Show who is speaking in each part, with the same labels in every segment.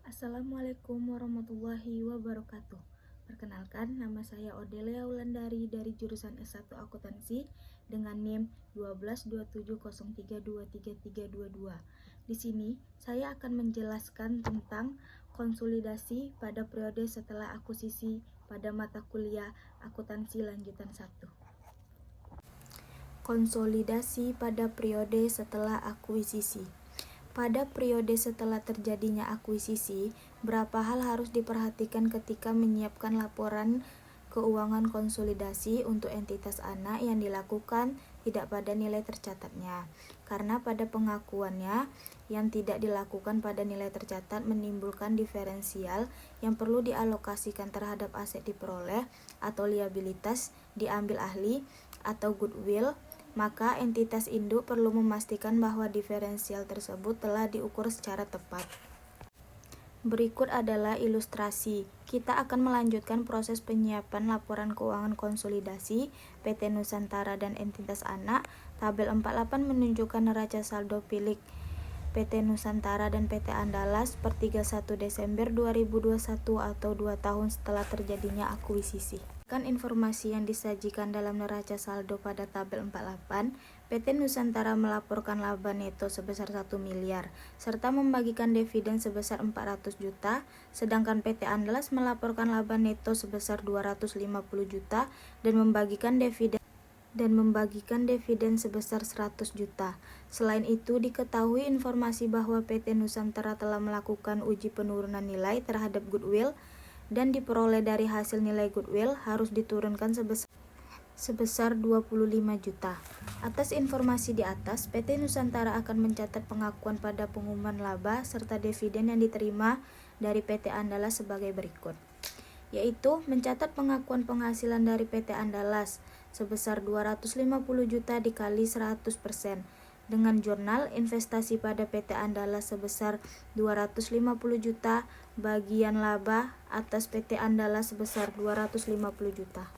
Speaker 1: Assalamualaikum warahmatullahi wabarakatuh. Perkenalkan, nama saya Odelia Wulandari dari jurusan S1 Akuntansi dengan NIM 122703233322. Di sini saya akan menjelaskan tentang konsolidasi pada periode setelah akuisisi pada mata kuliah Akuntansi lanjutan 1. Konsolidasi pada periode setelah akuisisi. Pada periode setelah terjadinya akuisisi, berapa hal harus diperhatikan ketika menyiapkan laporan keuangan konsolidasi untuk entitas anak yang dilakukan tidak pada nilai tercatatnya. Karena pada pengakuannya yang tidak dilakukan pada nilai tercatat menimbulkan diferensial yang perlu dialokasikan terhadap aset diperoleh atau liabilitas diambil ahli atau goodwill, maka entitas induk perlu memastikan bahwa diferensial tersebut telah diukur secara tepat. Berikut adalah ilustrasi. Kita akan melanjutkan proses penyiapan laporan keuangan konsolidasi PT Nusantara dan entitas anak. Tabel 48 menunjukkan neraca saldo pilik PT Nusantara dan PT Andalas per 31 Desember 2021 atau 2 tahun setelah terjadinya akuisisi. Informasi yang disajikan dalam neraca saldo pada tabel 48, PT Nusantara melaporkan laba neto sebesar 1 miliar, serta membagikan dividen sebesar 400 juta, sedangkan PT Andalas melaporkan laba neto sebesar 250 juta dan membagikan dividen sebesar 100 juta. Selain itu, diketahui informasi bahwa PT Nusantara telah melakukan uji penurunan nilai terhadap goodwill dan diperoleh dari hasil nilai goodwill harus diturunkan sebesar 25 juta. Atas informasi di atas, PT Nusantara akan mencatat pengakuan pada pengumuman laba serta dividen yang diterima dari PT Andalas sebagai berikut, yaitu mencatat pengakuan penghasilan dari PT Andalas sebesar 250 juta dikali 100% dengan jurnal investasi pada PT Andalas sebesar 250 juta bagian laba atas PT Andalas sebesar 250 juta.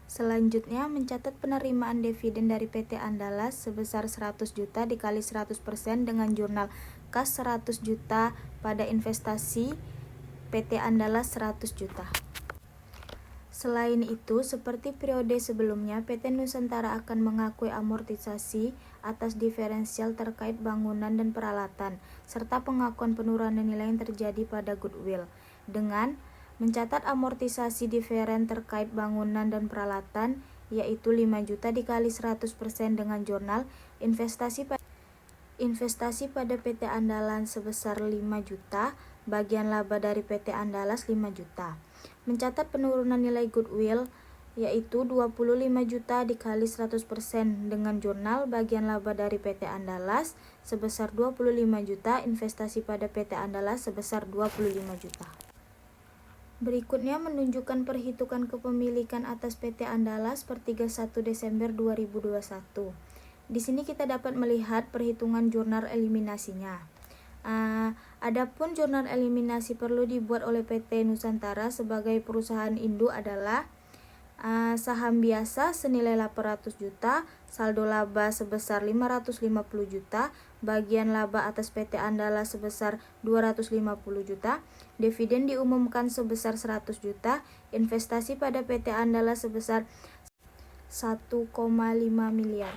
Speaker 1: Selanjutnya, mencatat penerimaan dividen dari PT Andalas sebesar 100 juta dikali 100% dengan jurnal kas 100 juta pada investasi PT Andalas 100 juta. Selain itu, seperti periode sebelumnya, PT Nusantara akan mengakui amortisasi atas diferensial terkait bangunan dan peralatan, serta pengakuan penurunan nilai yang terjadi pada goodwill, dengan mencatat amortisasi diferen terkait bangunan dan peralatan, yaitu 5 juta dikali 100% dengan jurnal investasi pada PT Andalan sebesar 5 juta, bagian laba dari PT Andalas 5 juta. Mencatat penurunan nilai goodwill yaitu 25 juta dikali 100% dengan jurnal bagian laba dari PT Andalas sebesar 25 juta, investasi pada PT Andalas sebesar 25 juta. Berikutnya menunjukkan perhitungan kepemilikan atas PT Andalas per 31 Desember 2021. Di sini kita dapat melihat perhitungan jurnal eliminasinya. Adapun jurnal eliminasi perlu dibuat oleh PT Nusantara sebagai perusahaan induk adalah saham biasa senilai 800 juta, saldo laba sebesar 550 juta, bagian laba atas PT Andalas sebesar 250 juta, dividen diumumkan sebesar 100 juta, investasi pada PT Andalas sebesar 1,5 miliar.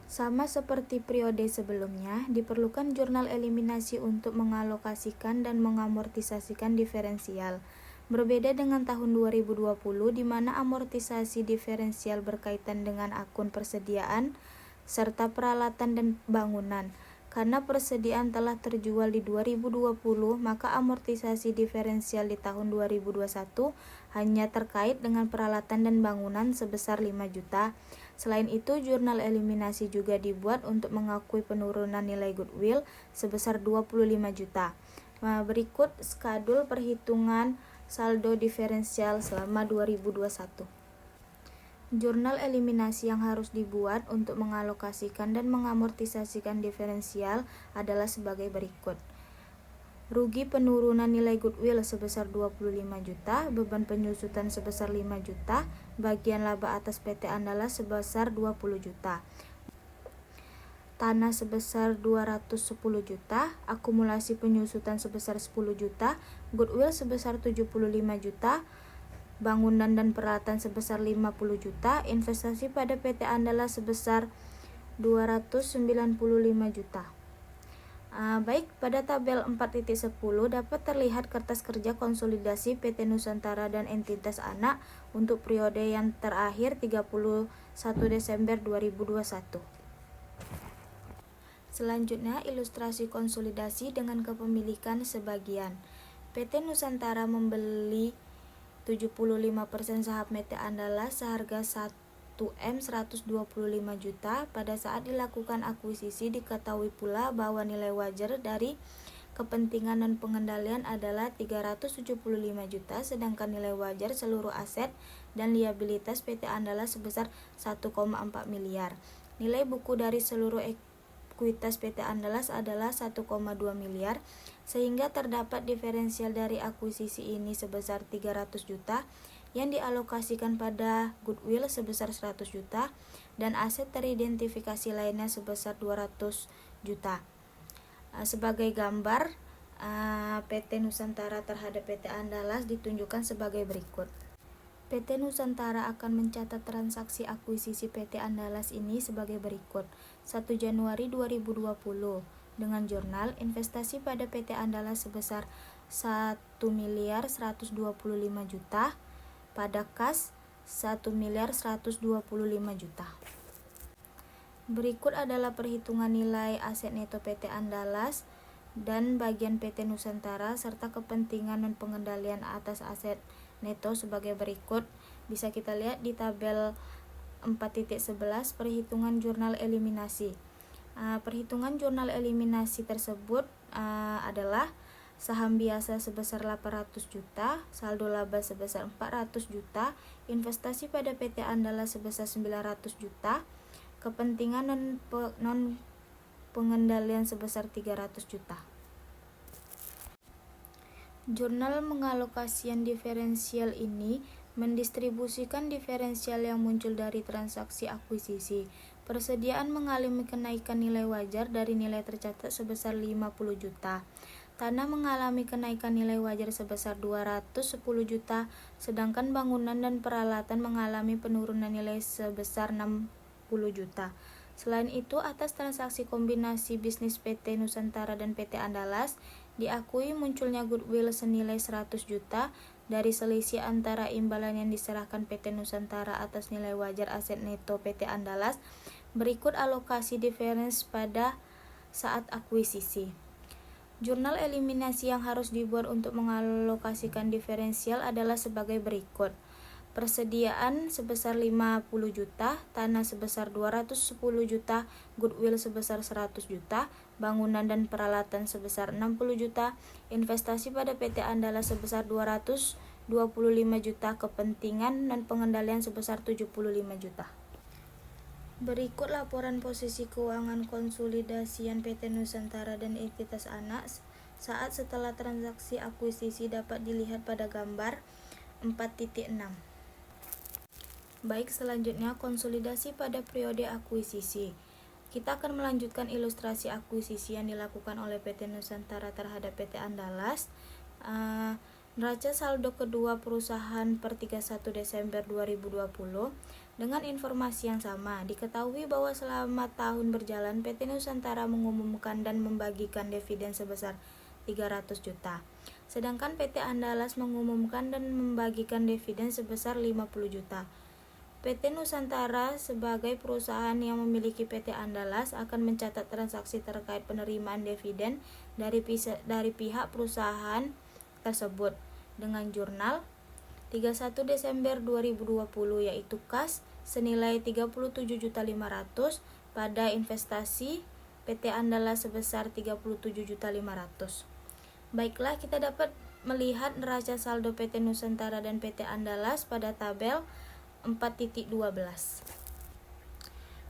Speaker 1: Sama seperti periode sebelumnya, diperlukan jurnal eliminasi untuk mengalokasikan dan mengamortisasikan diferensial. Berbeda dengan tahun 2020 di mana amortisasi diferensial berkaitan dengan akun persediaan serta peralatan dan bangunan. Karena persediaan telah terjual di 2020, maka amortisasi diferensial di tahun 2021 hanya terkait dengan peralatan dan bangunan sebesar 5 juta. Selain itu, jurnal eliminasi juga dibuat untuk mengakui penurunan nilai goodwill sebesar 25 juta. Berikut skadul perhitungan saldo diferensial selama 2021. Jurnal eliminasi yang harus dibuat untuk mengalokasikan dan mengamortisasikan diferensial adalah sebagai berikut. Rugi penurunan nilai goodwill sebesar 25 juta, beban penyusutan sebesar 5 juta, bagian laba atas PT Andalas sebesar 20 juta. tanah sebesar 210 juta, akumulasi penyusutan sebesar 10 juta, goodwill sebesar 75 juta, bangunan dan peralatan sebesar 50 juta, investasi pada PT Andalas sebesar 295 juta. Baik, pada tabel 4.10 dapat terlihat kertas kerja konsolidasi PT Nusantara dan entitas anak untuk periode yang terakhir 31 Desember 2021. Selanjutnya, ilustrasi konsolidasi dengan kepemilikan sebagian. PT Nusantara membeli 75% saham PT Andalas seharga 1M 125 juta. Pada saat dilakukan akuisisi diketahui pula bahwa nilai wajar dari kepentingan dan pengendalian adalah 375 juta, sedangkan nilai wajar seluruh aset dan liabilitas PT Andalas sebesar 1,4 miliar. Nilai buku dari seluruh ekuitas PT Andalas adalah 1,2 miliar, sehingga terdapat diferensial dari akuisisi ini sebesar 300 juta yang dialokasikan pada goodwill sebesar 100 juta dan aset teridentifikasi lainnya sebesar 200 juta. Sebagai gambar, PT Nusantara terhadap PT Andalas ditunjukkan sebagai berikut. PT Nusantara akan mencatat transaksi akuisisi PT Andalas ini sebagai berikut. 1 Januari 2020 dengan jurnal investasi pada PT Andalas sebesar 1 miliar 125 juta, pada kas 1 miliar 125 juta. Berikut adalah perhitungan nilai aset neto PT Andalas dan bagian PT Nusantara serta kepentingan dan pengendalian atas aset neto sebagai berikut. Bisa kita lihat di tabel 4.11 perhitungan jurnal eliminasi. Perhitungan jurnal eliminasi tersebut adalah saham biasa sebesar 800 juta, saldo laba sebesar 400 juta, investasi pada PT Andalas sebesar 900 juta, kepentingan non pengendalian sebesar 300 juta. Jurnal mengalokasikan diferensial ini mendistribusikan diferensial yang muncul dari transaksi akuisisi. Persediaan mengalami kenaikan nilai wajar dari nilai tercatat sebesar 50 juta. Tanah mengalami kenaikan nilai wajar sebesar 210 juta, sedangkan bangunan dan peralatan mengalami penurunan nilai sebesar 60 juta. Selain itu, atas transaksi kombinasi bisnis PT Nusantara dan PT Andalas, diakui munculnya goodwill senilai 100 juta dari selisih antara imbalan yang diserahkan PT Nusantara atas nilai wajar aset neto PT Andalas. Berikut alokasi difference pada saat akuisisi. Jurnal eliminasi yang harus dibuat untuk mengalokasikan diferensial adalah sebagai berikut. Persediaan sebesar 50 juta, tanah sebesar 210 juta, goodwill sebesar 100 juta, bangunan dan peralatan sebesar 60 juta, investasi pada PT Andalas sebesar 225 juta, kepentingan dan pengendalian sebesar 75 juta. Berikut laporan posisi keuangan konsolidasian PT Nusantara dan entitas anak saat setelah transaksi akuisisi dapat dilihat pada gambar 4.6. Baik, selanjutnya konsolidasi pada periode akuisisi. Kita akan melanjutkan ilustrasi akuisisi yang dilakukan oleh PT Nusantara terhadap PT Andalas. Neraca saldo kedua perusahaan per 31 Desember 2020 dengan informasi yang sama. Diketahui bahwa selama tahun berjalan PT Nusantara mengumumkan dan membagikan dividen sebesar 300 juta. Sedangkan PT Andalas mengumumkan dan membagikan dividen sebesar 50 juta. PT Nusantara sebagai perusahaan yang memiliki PT Andalas akan mencatat transaksi terkait penerimaan dividen dari pihak perusahaan tersebut dengan jurnal 31 Desember 2020 yaitu kas senilai 37.500 pada investasi PT Andalas sebesar 37.500. Baiklah, kita dapat melihat neraca saldo PT Nusantara dan PT Andalas pada tabel 4.12.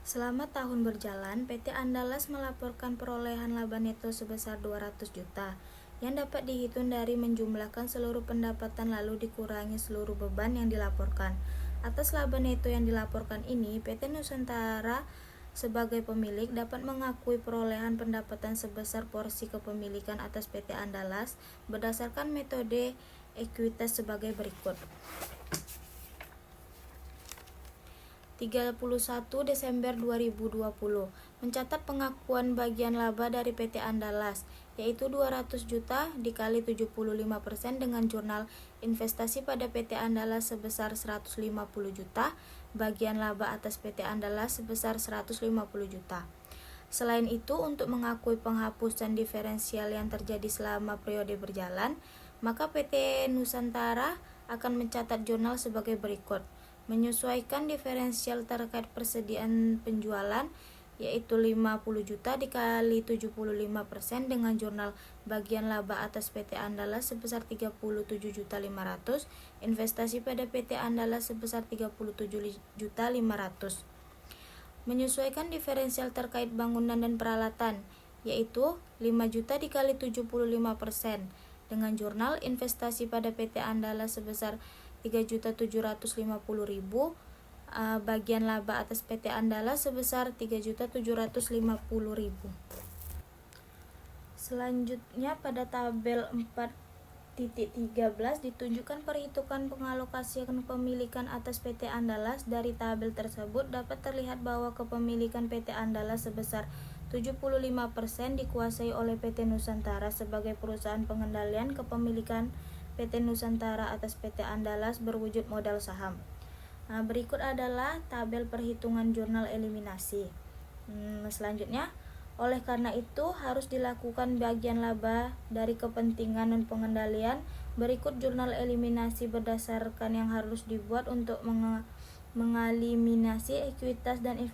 Speaker 1: Selama tahun berjalan, PT Andalas melaporkan perolehan laba neto sebesar 200 juta yang dapat dihitung dari menjumlahkan seluruh pendapatan lalu dikurangi seluruh beban yang dilaporkan. Atas laba neto yang dilaporkan ini, PT Nusantara sebagai pemilik dapat mengakui perolehan pendapatan sebesar porsi kepemilikan atas PT Andalas berdasarkan metode ekuitas sebagai berikut. 31 Desember 2020 mencatat pengakuan bagian laba dari PT Andalas yaitu 200 juta dikali 75% dengan jurnal investasi pada PT Andalas sebesar 150 juta, bagian laba atas PT Andalas sebesar 150 juta. Selain itu, untuk mengakui penghapusan diferensial yang terjadi selama periode berjalan, maka PT Nusantara akan mencatat jurnal sebagai berikut. Menyesuaikan diferensial terkait persediaan penjualan yaitu 50 juta dikali 75% dengan jurnal bagian laba atas PT Andalas sebesar 37.500, investasi pada PT Andalas sebesar 37.500. Menyesuaikan diferensial terkait bangunan dan peralatan yaitu 5 juta dikali 75% dengan jurnal investasi pada PT Andalas sebesar 3.750.000, bagian laba atas PT Andalas sebesar 3.750.000. Selanjutnya pada tabel 4.13 ditunjukkan perhitungan pengalokasian kepemilikan atas PT Andalas. Dari tabel tersebut dapat terlihat bahwa kepemilikan PT Andalas sebesar 75% dikuasai oleh PT Nusantara sebagai perusahaan pengendalian kepemilikan PT Nusantara atas PT Andalas berwujud modal saham. Berikut adalah tabel perhitungan jurnal eliminasi. Selanjutnya, oleh karena itu harus dilakukan bagian laba dari kepentingan dan pengendalian. Berikut jurnal eliminasi berdasarkan yang harus dibuat untuk mengeliminasi ekuitas dan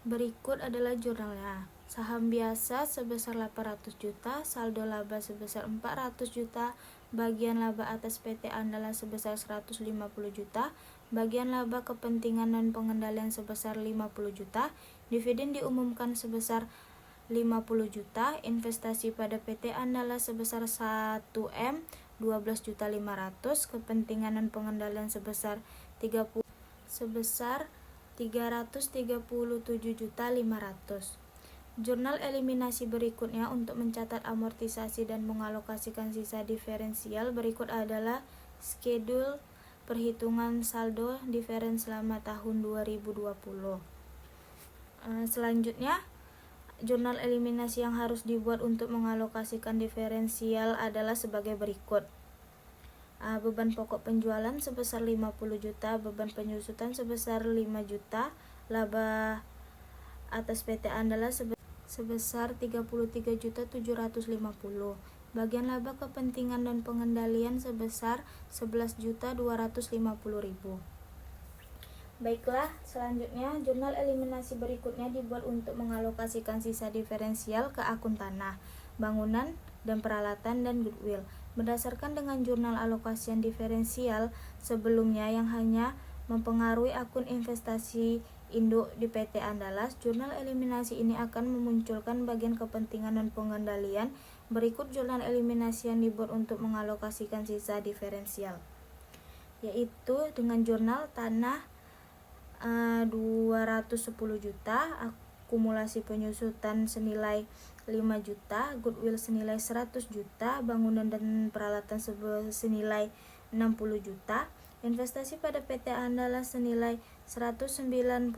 Speaker 1: berikut adalah jurnalnya. Saham biasa sebesar 800 juta, saldo laba sebesar 400 juta, bagian laba atas PT Andalas sebesar 150 juta, bagian laba kepentingan dan pengendalian sebesar 50 juta, dividen diumumkan sebesar 50 juta, investasi pada PT Andalas sebesar 1M 12.500.000, kepentingan dan pengendalian sebesar 337.500.000. Jurnal eliminasi berikutnya untuk mencatat amortisasi dan mengalokasikan sisa diferensial berikut adalah skedul perhitungan saldo diferen selama tahun 2020. Selanjutnya, jurnal eliminasi yang harus dibuat untuk mengalokasikan diferensial adalah sebagai berikut. Beban pokok penjualan sebesar 50 juta, beban penyusutan sebesar 5 juta, laba atas PT Andalas sebesar 33.750, bagian laba kepentingan dan pengendalian sebesar 11.250.000. Baiklah, selanjutnya jurnal eliminasi berikutnya dibuat untuk mengalokasikan sisa diferensial ke akun tanah, bangunan, dan peralatan dan goodwill. Berdasarkan dengan jurnal alokasian diferensial sebelumnya yang hanya mempengaruhi akun investasi induk di PT Andalas, jurnal eliminasi ini akan memunculkan bagian kepentingan dan pengendalian. Berikut jurnal eliminasi yang dibuat untuk mengalokasikan sisa diferensial, yaitu dengan jurnal tanah 210 juta, akumulasi penyusutan senilai 5 juta, goodwill senilai 100 juta, bangunan dan peralatan senilai 60 juta, investasi pada PT Andalas senilai 191.250.000,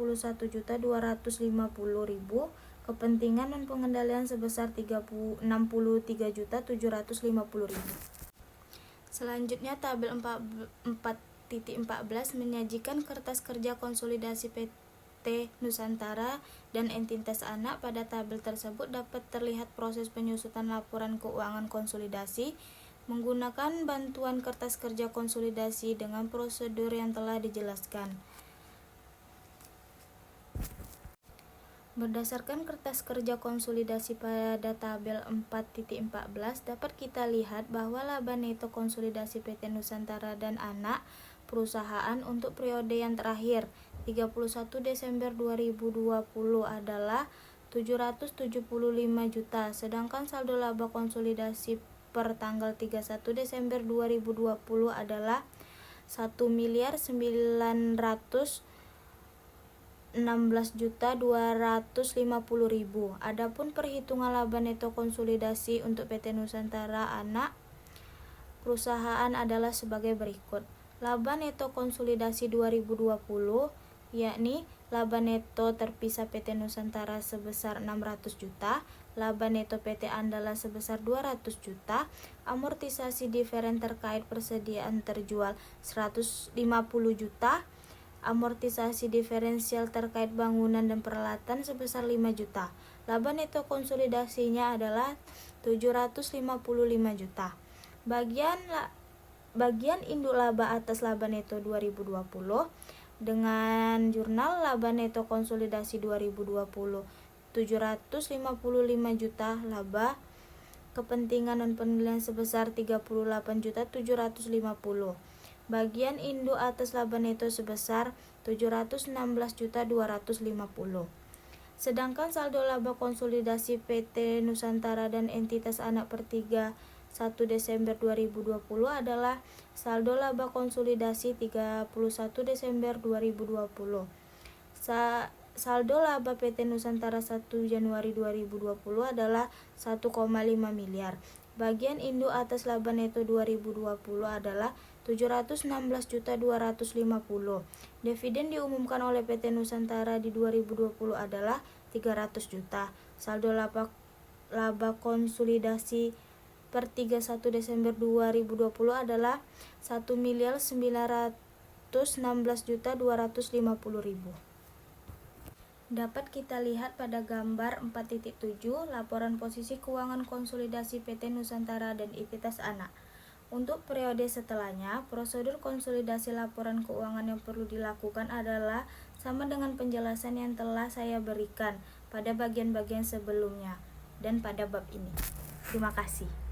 Speaker 1: kepentingan dan pengendalian sebesar 63.750.000. Selanjutnya tabel 4.14 menyajikan kertas kerja konsolidasi PT Nusantara dan entitas anak. Pada tabel tersebut dapat terlihat proses penyusutan laporan keuangan konsolidasi menggunakan bantuan kertas kerja konsolidasi dengan prosedur yang telah dijelaskan. Berdasarkan kertas kerja konsolidasi pada tabel 4.14 dapat kita lihat bahwa laba neto konsolidasi PT Nusantara dan anak perusahaan untuk periode yang terakhir 31 Desember 2020 adalah 775 juta, sedangkan saldo laba konsolidasi per tanggal 31 Desember 2020 adalah 1.916.000 16.250.000. Adapun perhitungan laba neto konsolidasi untuk PT Nusantara anak perusahaan adalah sebagai berikut. Laba neto konsolidasi 2020 yakni laba neto terpisah PT Nusantara sebesar 600 juta, laba neto PT Andala sebesar 200 juta, amortisasi diferen terkait persediaan terjual 150 juta, amortisasi diferensial terkait bangunan dan peralatan sebesar 5 juta. Laba neto konsolidasinya adalah 755 juta. Bagian induk laba atas laba neto 2020 dengan jurnal laba neto konsolidasi 2020 755 juta, laba kepentingan non penilaian sebesar 38.750. Bagian induk atas laba neto sebesar 716.250. Sedangkan saldo laba konsolidasi PT Nusantara dan entitas anak per 1 Desember 2020 adalah saldo laba konsolidasi 31 Desember 2020. Saldo laba PT Nusantara 1 Januari 2020 adalah 1,5 miliar. Bagian induk atas laba neto 2020 adalah 716.250. Dividen diumumkan oleh PT Nusantara di 2020 adalah 300 juta. Saldo laba konsolidasi per 31 Desember 2020 adalah 1.916.250.000. Dapat kita lihat pada gambar 4.7 laporan posisi keuangan konsolidasi PT Nusantara dan entitas anak. Untuk periode setelahnya, prosedur konsolidasi laporan keuangan yang perlu dilakukan adalah sama dengan penjelasan yang telah saya berikan pada bagian-bagian sebelumnya dan pada bab ini. Terima kasih.